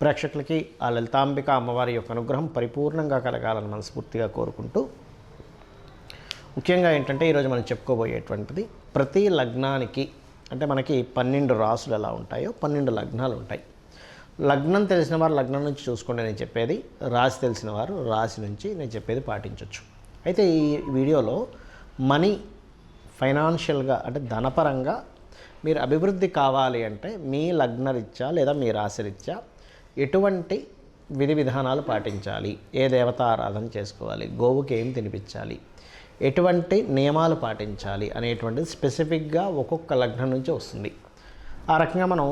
ప్రేక్షకులకి ఆ లలితాంబిక అమ్మవారి యొక్క అనుగ్రహం పరిపూర్ణంగా కలగాలని మనస్ఫూర్తిగా కోరుకుంటూ, ముఖ్యంగా ఏంటంటే ఈరోజు మనం చెప్పుకోబోయేటువంటిది ప్రతి లగ్నానికి అంటే మనకి 12 రాసులు ఎలా ఉంటాయో 12 లగ్నాలు ఉంటాయి. లగ్నం తెలిసిన వారు లగ్నం నుంచి చూసుకోండి నేను చెప్పేది, రాశి తెలిసిన వారు రాశి నుంచి నేను చెప్పేది పాటించవచ్చు. అయితే ఈ వీడియోలో మనీ ఫైనాన్షియల్గా అంటే ధనపరంగా మీరు అభివృద్ధి కావాలి అంటే మీ లగ్నరీత్యా లేదా మీ రాశిరీత్యా ఎటువంటి విధి విధానాలు పాటించాలి, ఏ దేవత ఆరాధన చేసుకోవాలి, గోవుకి ఏం తినిపించాలి, ఎటువంటి నియమాలు పాటించాలి అనేటువంటిది స్పెసిఫిక్గా ఒక్కొక్క లగ్నం నుంచి వస్తుంది. ఆ రకంగా మనం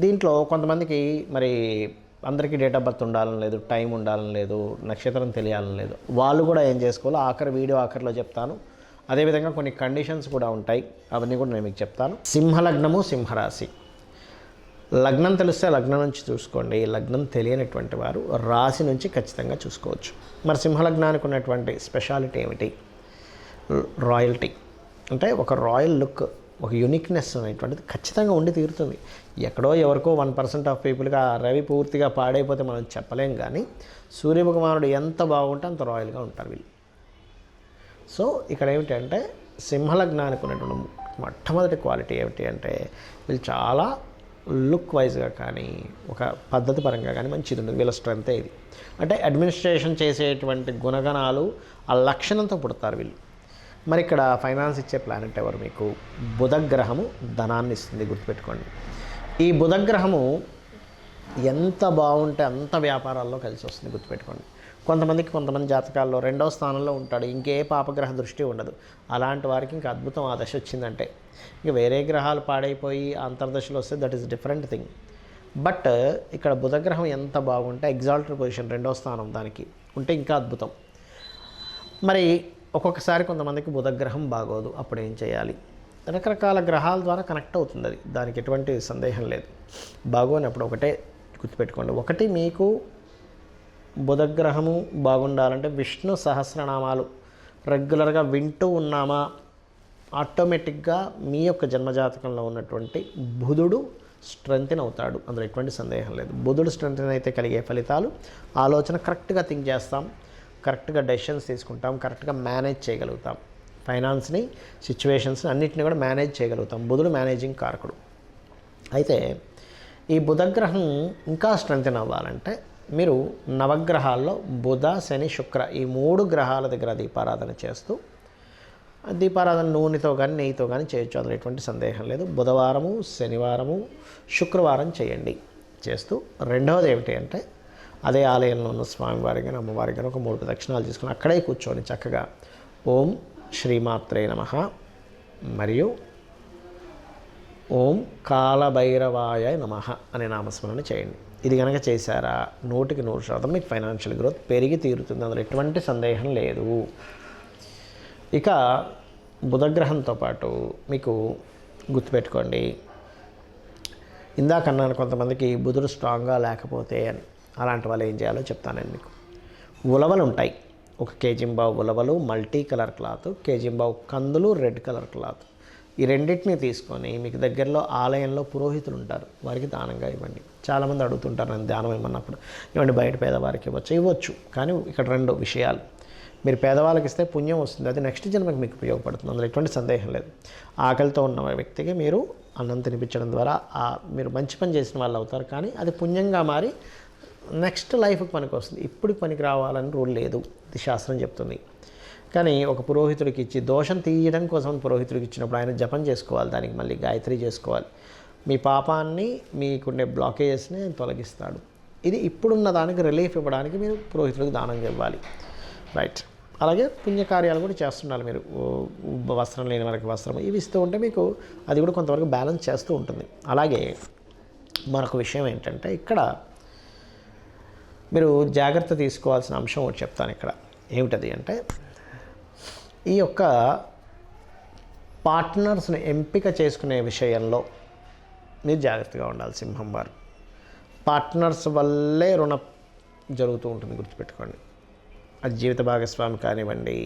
దీంట్లో కొంతమందికి మరి అందరికీ డేట్ ఆఫ్ బర్త్ ఉండాలని లేదు, టైం ఉండాలని లేదు, నక్షత్రం తెలియాలని లేదు. వాళ్ళు కూడా ఏం చేసుకోవాలో వీడియో ఆఖరిలో చెప్తాను. అదేవిధంగా కొన్ని కండిషన్స్ కూడా ఉంటాయి, అవన్నీ కూడా నేను మీకు చెప్తాను. సింహలగ్నము, సింహరాశి. లగ్నం తెలిస్తే లగ్నం నుంచి చూసుకోండి, లగ్నం తెలియనటువంటి వారు రాశి నుంచి ఖచ్చితంగా చూసుకోవచ్చు. మరి సింహలగ్నానికి ఉన్నటువంటి స్పెషాలిటీ ఏమిటి? రాయల్టీ అంటే ఒక రాయల్ లుక్, ఒక యూనిక్నెస్ అనేటువంటిది ఖచ్చితంగా ఉండి తీరుతుంది. ఎక్కడో ఎవరికో 1% ఆఫ్ పీపుల్గా రవి పూర్తిగా పాడైపోతే మనం చెప్పలేం, కానీ సూర్యభగవానుడు ఎంత బాగుంటే అంత రాయల్గా ఉంటారు వీళ్ళు. సో ఇక్కడ ఏమిటంటే సింహలగ్నానికి ఉన్నటువంటి మొట్టమొదటి క్వాలిటీ ఏమిటి అంటే వీళ్ళు చాలా లుక్ వైజ్గా కానీ ఒక పద్ధతి పరంగా కానీ మంచిది ఉంటుంది. వీళ్ళ స్ట్రెంతే ఇది. అంటే అడ్మినిస్ట్రేషన్ చేసేటువంటి గుణగణాలు ఆ లక్షణంతో పుడతారు వీళ్ళు. మరి ఇక్కడ ఫైనాన్స్ ఇచ్చే ప్లానెట్ ఎవరు? మీకు బుధగ్రహము ధనాన్ని ఇస్తుంది, గుర్తుపెట్టుకోండి. ఈ బుధగ్రహము ఎంత బాగుంటే అంత వ్యాపారాల్లో కలిసి వస్తుంది, గుర్తుపెట్టుకోండి. కొంతమంది జాతకాల్లో 2వ స్థానంలో ఉంటాడు, ఇంకే పాపగ్రహ దృష్టి ఉండదు. అలాంటి వారికి ఇంకా అద్భుతం ఆ దశ వచ్చిందంటే. ఇక వేరే గ్రహాలు పాడైపోయి అంతర్దశలో వస్తే that is different thing. But ఇక్కడ బుధగ్రహం ఎంత బాగుంటే ఎగ్జాల్టెడ్ పొజిషన్ 2వ స్థానం దానికి ఉంటే ఇంకా అద్భుతం. మరి ఒక్కొక్కసారి కొంతమందికి బుధగ్రహం బాగోదు, అప్పుడు ఏం చేయాలి? రకరకాల గ్రహాల ద్వారా కనెక్ట్ అవుతుంది అది, దానికి ఎటువంటి సందేహం లేదు. బాగోనప్పుడు ఒకటే గుర్తుపెట్టుకోండి, ఒకటి మీకు బుధగ్రహము బాగుండాలంటే విష్ణు సహస్రనామాలు రెగ్యులర్గా వింటూ ఉన్నామా, ఆటోమేటిక్గా మీ యొక్క జన్మజాతకంలో ఉన్నటువంటి బుధుడు స్ట్రెంగ్తెన్ అవుతాడు, అందులో ఎటువంటి సందేహం లేదు. బుధుడు స్ట్రెంగ్తెన్ అయితే కలిగే ఫలితాలు, ఆలోచన కరెక్ట్గా థింక్ చేస్తాం, కరెక్ట్గా డెసిషన్స్ తీసుకుంటాం, కరెక్ట్గా మేనేజ్ చేయగలుగుతాం. ఫైనాన్స్ని, సిచ్యువేషన్స్ని అన్నింటినీ కూడా మేనేజ్ చేయగలుగుతాం. బుధుడు మేనేజింగ్ కారకుడు. అయితే ఈ బుధగ్రహం ఇంకా స్ట్రెంగ్తెన్ అవ్వాలంటే మీరు నవగ్రహాల్లో బుధ, శని, శుక్ర ఈ 3 గ్రహాల దగ్గర దీపారాధన చేస్తూ, దీపారాధన నూనెతో కానీ నెయ్యితో కానీ చేయొచ్చు, అందులో ఎటువంటి సందేహం లేదు. బుధవారము, శనివారము, శుక్రవారం చేయండి. చేస్తూ రెండవది ఏమిటి అంటే అదే ఆలయంలో ఉన్న స్వామివారి కానీ అమ్మవారి కానీ ఒక 3 ప్రదక్షిణాలు తీసుకుని అక్కడే కూర్చొని చక్కగా ఓం శ్రీమాత్రే నమః మరియు ఓం కాలభైరవాయ నమః అనే నామస్మరణ చేయండి. ఇది కనుక చేశారా 100% మీకు ఫైనాన్షియల్ గ్రోత్ పెరిగి తీరుతుంది, అందులో ఎటువంటి సందేహం లేదు. ఇక బుధగ్రహంతో పాటు మీకు గుర్తుపెట్టుకోండి, ఇందాకన్నాను కొంతమందికి బుధుడు స్ట్రాంగ్గా లేకపోతే అని. అలాంటి వాళ్ళు ఏం చేయాలో చెప్తాను నేను మీకు. ఉలవలు ఉంటాయి, 1 కేజీంబావు ఉలవలు, మల్టీ కలర్ క్లాత్, కేజీంబావు కందులు, రెడ్ కలర్ క్లాత్. ఈ రెండింటిని తీసుకొని మీకు దగ్గరలో ఆలయంలో పురోహితులు ఉంటారు, వారికి దానంగా ఇవ్వండి. చాలామంది అడుగుతుంటారు నేను దానం ఇవ్వమన్నప్పుడు, ఇవ్వండి బయట పేదవారికి ఇవ్వచ్చు. కానీ ఇక్కడ 2 విషయాలు, మీరు పేదవాళ్ళకి ఇస్తే పుణ్యం వస్తుంది, అది నెక్స్ట్ జన్మకి మీకు ఉపయోగపడుతుంది, అందులో ఎటువంటి సందేహం లేదు. ఆకలితో ఉన్న వ్యక్తికి మీరు అన్నం తినిపించడం ద్వారా మీరు మంచి పని చేసిన వాళ్ళు అవుతారు, కానీ అది పుణ్యంగా మారి నెక్స్ట్ లైఫ్కి పనికి వస్తుంది. ఇప్పుడు పనికి రావాలని రూల్ లేదు, ఇది శాస్త్రం చెప్తుంది. కానీ ఒక పురోహితుడికి ఇచ్చి దోషం తీయడం కోసం పురోహితుడికి ఇచ్చినప్పుడు ఆయన జపం చేసుకోవాలి, దానికి మళ్ళీ గాయత్రి చేసుకోవాలి. మీ పాపాన్ని, మీకుండే బ్లాకేజెస్ని ఆయన తొలగిస్తాడు. ఇది ఇప్పుడున్న దానికి రిలీఫ్ ఇవ్వడానికి మీరు పురోహితుడికి దానంగా ఇవ్వాలి, రైట్. అలాగే పుణ్యకార్యాలు కూడా చేస్తుండాలి మీరు. వస్త్రం లేని వారికి వస్త్రం ఇవి ఇస్తూ ఉంటే మీకు అది కూడా కొంతవరకు బ్యాలెన్స్ చేస్తూ ఉంటుంది. అలాగే మరొక విషయం ఏంటంటే ఇక్కడ మీరు జాగ్రత్త తీసుకోవాల్సిన అంశం ఒకటి చెప్తాను ఇక్కడ. ఏమిటది అంటే ఈ యొక్క పార్ట్నర్స్ని ఎంపిక చేసుకునే విషయంలో మీరు జాగ్రత్తగా ఉండాలి. సింహం వారు పార్ట్నర్స్ వల్లే రుణం జరుగుతూ ఉంటుంది, గుర్తుపెట్టుకోండి. అది జీవిత భాగస్వామి కానివ్వండి,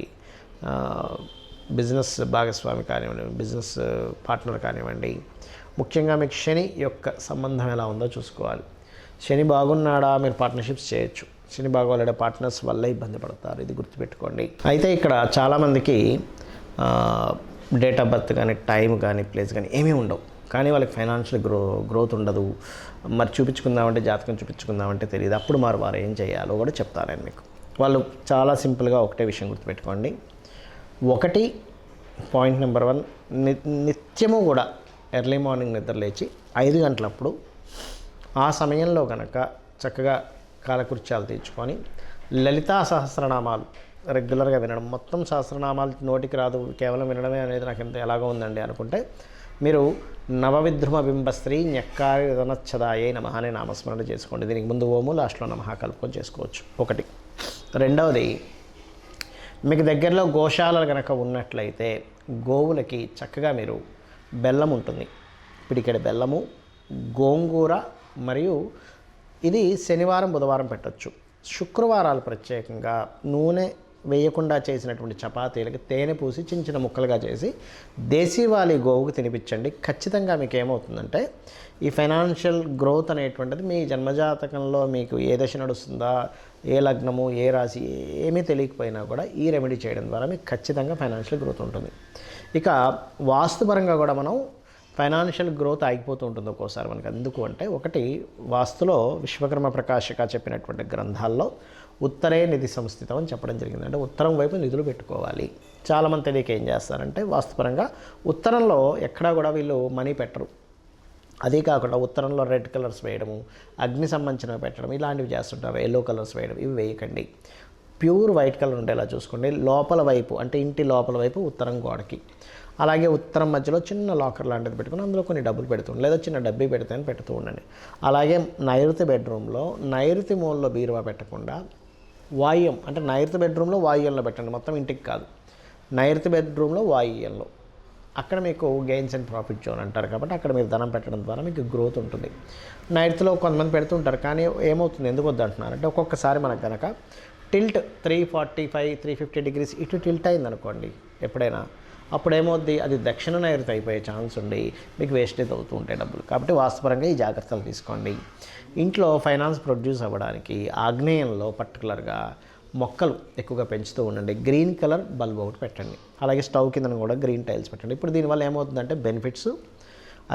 బిజినెస్ భాగస్వామి కానివ్వండి, బిజినెస్ పార్ట్నర్ కానివ్వండి. ముఖ్యంగా మీకు శని యొక్క సంబంధం ఎలా ఉందో చూసుకోవాలి. శని బాగున్నాడా మీరు పార్ట్నర్షిప్స్ చేయొచ్చు, శని బాగోలేడా పార్ట్నర్స్ వల్ల ఇబ్బంది పడతారు, ఇది గుర్తుపెట్టుకోండి. అయితే ఇక్కడ చాలామందికి డేట్ ఆఫ్ బర్త్ కానీ టైం కానీ ప్లేస్ కానీ ఏమీ ఉండవు, కానీ వాళ్ళకి ఫైనాన్షియల్ గ్రోత్ ఉండదు. మరి చూపించుకుందామంటే జాతకం చూపించుకుందామంటే తెలియదు. అప్పుడు వారు ఏం చేయాలో కూడా చెప్తాను నేను మీకు. వాళ్ళు చాలా సింపుల్గా ఒకటే విషయం గుర్తుపెట్టుకోండి. ఒకటి పాయింట్ నెంబర్ 1, నిత్యము కూడా ఎర్లీ మార్నింగ్ నిద్ర లేచి 5 గంటలప్పుడు ఆ సమయంలో కనుక చక్కగా కాలకృత్యాలు తీర్చుకొని లలితా సహస్రనామాలు రెగ్యులర్గా వినడం. మొత్తం సహస్రనామాలు నోటికి రాదు, కేవలం వినడమే అనేది నాకు ఎంత ఎలాగో ఉందండి అనుకుంటే మీరు నవవిద్రుమ బింబస్త్రీ న్యక్కారి రనచ్చదాయే నమః అనే నామస్మరణ చేసుకోండి. దీనికి ముందు ఓము లాస్ట్లో నమః కలుపుకొని చేసుకోవచ్చు. ఒకటి. రెండవది, మీకు దగ్గరలో గోశాలలు కనుక ఉన్నట్లయితే గోవులకి చక్కగా మీరు బెల్లం ఉంటుంది, పిడికెడు బెల్లము, గోంగూర, మరియు ఇది శనివారం బుధవారం పెట్టచ్చు. శుక్రవారాలు ప్రత్యేకంగా నూనె వేయకుండా చేసినటువంటి చపాతీలకి తేనె పూసి చిన్న చిన్న ముక్కలుగా చేసి దేశీవాలి గోవుకు తినిపించండి. ఖచ్చితంగా మీకు ఏమవుతుందంటే ఈ ఫైనాన్షియల్ గ్రోత్ అనేటువంటిది మీ జన్మజాతకంలో మీకు ఏ దశ నడుస్తుందా, ఏ లగ్నము, ఏ రాశి ఏమీ తెలియకపోయినా కూడా ఈ రెమెడీ చేయడం ద్వారా మీకు ఖచ్చితంగా ఫైనాన్షియల్ గ్రోత్ ఉంటుంది. ఇక వాస్తుపరంగా కూడా మనం ఫైనాన్షియల్ గ్రోత్ ఆగిపోతూ ఉంటుంది ఒక్కోసారి మనకి. ఎందుకు అంటే ఒకటి, వాస్తులో విశ్వకర్మ ప్రకాశిక చెప్పినటువంటి గ్రంథాల్లో ఉత్తరే నిధి సంస్థితం అని చెప్పడం జరిగింది. అంటే ఉత్తరం వైపు నిధులు పెట్టుకోవాలి. చాలామంది తెలియక ఏం చేస్తారంటే వాస్తుపరంగా ఉత్తరంలో ఎక్కడా కూడా వీళ్ళు మనీ పెట్టరు. అదే కాకుండా ఉత్తరంలో రెడ్ కలర్స్ వేయడము, అగ్ని సంబంధించినవి పెట్టడం, ఇలాంటివి చేస్తుంటారు. ఎల్లో కలర్స్ వేయడం, ఇవి వేయకండి. ప్యూర్ వైట్ కలర్ ఉండేలా చూసుకోండి. లోపల వైపు అంటే ఇంటి లోపల వైపు ఉత్తరం గోడకి, అలాగే ఉత్తరం మధ్యలో చిన్న లాకర్ లాంటిది పెట్టుకుని అందులో కొన్ని డబ్బులు పెడుతుంది, లేదా చిన్న డబ్బీ పెడితే పెడుతూ ఉండండి. అలాగే నైరుతి బెడ్రూమ్లో నైరుతి మూలలో బీరువా పెట్టకుండా వాయువ్యం అంటే నైరుతి బెడ్రూమ్లో వాయువ్యంలో పెట్టండి, మొత్తం ఇంటికి కాదు. నైరుతి బెడ్రూమ్లో వాయువ్యంలో, అక్కడ మీకు గెయిన్స్ అండ్ ప్రాఫిట్ జోన్ అంటారు కాబట్టి అక్కడ మీరు ధనం పెట్టడం ద్వారా మీకు గ్రోత్ ఉంటుంది. నైరుతిలో కొంతమంది పెడుతుంటారు, కానీ ఏమవుతుంది, ఎందుకు వద్దంటున్నారంటే ఒక్కొక్కసారి మనకు కనుక టిల్ట్ 345, 350 డిగ్రీస్ ఇటు టిల్ట్ అయిందనుకోండి ఎప్పుడైనా, అప్పుడేమవుద్ది, అది దక్షిణ నైరుతి అయిపోయే ఛాన్స్ ఉండి మీకు వేస్టేజ్ అవుతూ ఉంటాయి డబ్బులు. కాబట్టి వాస్తుపరంగా ఈ జాగ్రత్తలు తీసుకోండి. ఇంట్లో ఫైనాన్స్ ప్రొడ్యూస్ అవ్వడానికి ఆగ్నేయంలో పర్టికులర్గా మొక్కలు ఎక్కువగా పెంచుతూ ఉండండి. గ్రీన్ కలర్ బల్బ్ ఒకటి పెట్టండి. అలాగే స్టవ్ కింద కూడా గ్రీన్ టైల్స్ పెట్టండి. ఇప్పుడు దీనివల్ల ఏమవుతుందంటే బెనిఫిట్స్,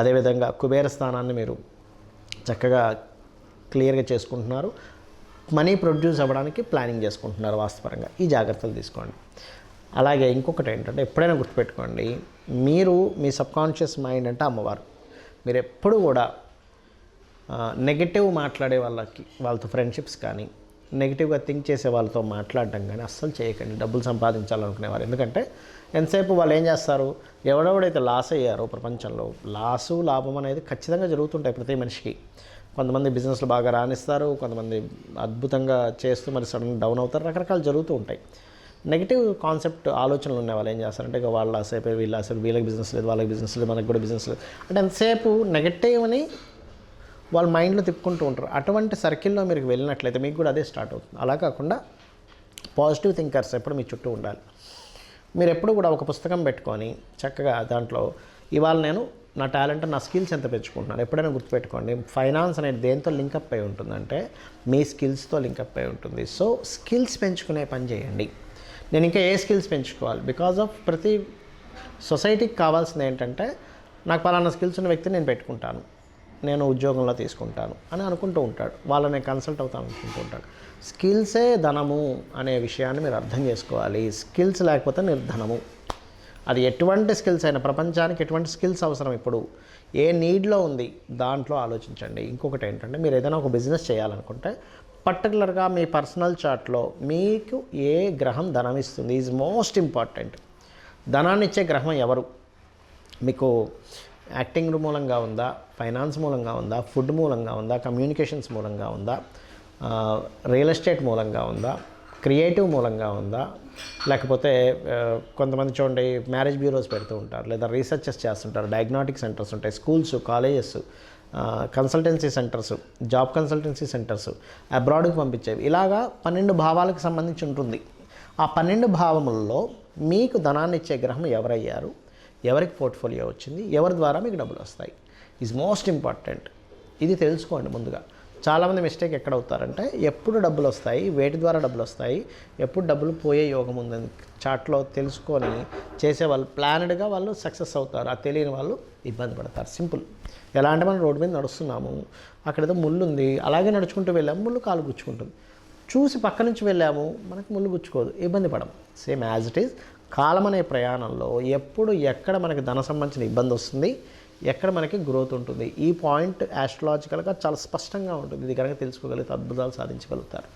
అదేవిధంగా కుబేర స్థానాన్ని మీరు చక్కగా క్లియర్గా చేసుకుంటున్నారు, మనీ ప్రొడ్యూస్ అవ్వడానికి ప్లానింగ్ చేసుకుంటున్నారు వాస్తుపరంగా. ఈ జాగ్రత్తలు తీసుకోండి. అలాగే ఇంకొకటి ఏంటంటే ఎప్పుడైనా గుర్తుపెట్టుకోండి, మీరు మీ సబ్కాన్షియస్ మైండ్ అంటే అమ్మవారు. మీరు ఎప్పుడు కూడా నెగిటివ్ మాట్లాడే వాళ్ళతో ఫ్రెండ్షిప్స్ కానీ, నెగిటివ్గా థింక్ చేసే వాళ్ళతో మాట్లాడడం కానీ అస్సలు చేయకండి. డబ్బులు సంపాదించాలనుకునేవారు, ఎందుకంటే ఎంతసేపు వాళ్ళు ఏం చేస్తారు, ఎవడెవడైతే లాస్ అయ్యారో ప్రపంచంలో, లాభం అనేది ఖచ్చితంగా జరుగుతుంటాయి ప్రతి మనిషికి. కొంతమంది బిజినెస్లు బాగా రాణిస్తారు, కొంతమంది అద్భుతంగా చేస్తూ మరి సడన్ డౌన్ అవుతారు, రకరకాలు జరుగుతూ ఉంటాయి. నెగిటివ్ కాన్సెప్ట్ ఆలోచనలు ఉన్న వాళ్ళు ఏం చేస్తారంటే ఇక వాళ్ళ సేపు వీళ్ళ సేపు వీళ్ళకి బిజినెస్ లేదు, వాళ్ళకి బిజినెస్ లేదు, మనకు కూడా బిజినెస్ లేదు అంటే ఎంతసేపు నెగటివ్ని వాళ్ళ మైండ్లో తిప్పుకుంటూ ఉంటారు. అటువంటి సర్కిల్లో మీరు వెళ్ళినట్లయితే మీకు కూడా అదే స్టార్ట్ అవుతుంది. అలా కాకుండా పాజిటివ్ థింకర్స్ ఎప్పుడు మీ చుట్టూ ఉండాలి. మీరు ఎప్పుడు కూడా ఒక పుస్తకం పెట్టుకొని చక్కగా దాంట్లో ఇవాళ నేను నా టాలెంట్, నా స్కిల్స్ ఎంత పెంచుకుంటున్నాను. ఎప్పుడైనా గుర్తుపెట్టుకోండి, ఫైనాన్స్ అనేది దేంతో లింకప్ అయి ఉంటుందంటే మీ స్కిల్స్తో లింకప్ అయి ఉంటుంది. సో స్కిల్స్ పెంచుకునే పని చేయండి. నేను ఇంకా ఏ స్కిల్స్ పెంచుకోవాలి, బికాజ్ ఆఫ్ ప్రతి సొసైటీకి కావాల్సింది ఏంటంటే నాకు పలానా స్కిల్స్ ఉన్న వ్యక్తిని నేను పెట్టుకుంటాను, నేను ఉద్యోగంలో తీసుకుంటాను అని అనుకుంటూ ఉంటాడు, వాళ్ళని కన్సల్ట్ అవుతాను అనుకుంటూ ఉంటాడు. స్కిల్సే ధనము అనే విషయాన్ని మీరు అర్థం చేసుకోవాలి. స్కిల్స్ లేకపోతే నిర్ధనము. అది ఎటువంటి స్కిల్స్ అయినా, ప్రపంచానికి ఎటువంటి స్కిల్స్ అవసరం, ఇప్పుడు ఏ నీడ్లో ఉంది దాంట్లో ఆలోచించండి. ఇంకొకటి ఏంటంటే మీరు ఏదైనా ఒక బిజినెస్ చేయాలనుకుంటే పర్టికులర్గా మీ పర్సనల్ చార్ట్లో మీకు ఏ గ్రహం ధనం ఇస్తుంది ఈజ్ మోస్ట్ ఇంపార్టెంట్. ధనాన్ని ఇచ్చే గ్రహం ఎవరు, మీకు యాక్టింగ్ మూలంగా ఉందా, ఫైనాన్స్ మూలంగా ఉందా, ఫుడ్ మూలంగా ఉందా, కమ్యూనికేషన్స్ మూలంగా ఉందా, రియల్ ఎస్టేట్ మూలంగా ఉందా, క్రియేటివ్ మూలంగా ఉందా, లేకపోతే కొంతమంది చూడండి మ్యారేజ్ బ్యూరోస్ పెడుతూ ఉంటారు, లేదా రీసెర్చెస్ చేస్తుంటారు, డయాగ్నోటిక్ సెంటర్స్ ఉంటాయి, schools, colleges, consultancy centres, job consultancy centres, అబ్రాడ్కి పంపించేవి, ఇలాగా 12 భావాలకు సంబంధించి ఉంటుంది. ఆ 12 భావములలో మీకు ధనాన్ని ఇచ్చే గ్రహం ఎవరయ్యారు, ఎవరికి పోర్ట్ఫోలియో వచ్చింది, ఎవరి ద్వారా మీకు డబ్బులు వస్తాయి ఈజ్ మోస్ట్ ఇంపార్టెంట్. ఇది తెలుసుకోండి ముందుగా. చాలామంది మిస్టేక్ ఎక్కడ అవుతారంటే ఎప్పుడు డబ్బులు వస్తాయి, వేటి ద్వారా డబ్బులు వస్తాయి, ఎప్పుడు డబ్బులు పోయే యోగం ఉందని చాట్లో తెలుసుకొని చేసేవాళ్ళు ప్లానెడ్గా వాళ్ళు సక్సెస్ అవుతారు. ఆ తెలియని వాళ్ళు ఇబ్బంది పడతారు. సింపుల్. ఎలా అంటే మనం రోడ్డు మీద నడుస్తున్నాము, అక్కడేదో ముళ్ళు ఉంది, అలాగే నడుచుకుంటూ వెళ్ళాము, ముళ్ళు కాలు గుచ్చుకుంటుంది. చూసి పక్క నుంచి వెళ్ళాము, మనకు ముళ్ళు గుచ్చుకోదు, ఇబ్బంది పడం. సేమ్ యాజ్ ఇట్ ఈజ్ కాలం అనే ప్రయాణంలో ఎప్పుడు ఎక్కడ మనకి ధన సంబంధించిన ఇబ్బంది వస్తుంది, ఎక్కడ మనకి గ్రోత్ ఉంటుంది, ఈ పాయింట్ ఆస్ట్రాలజికల్గా చాలా స్పష్టంగా ఉంటుంది. ఇది కనుక తెలుసుకోగలిగితే అద్భుతాలు సాధించగలుగుతారు.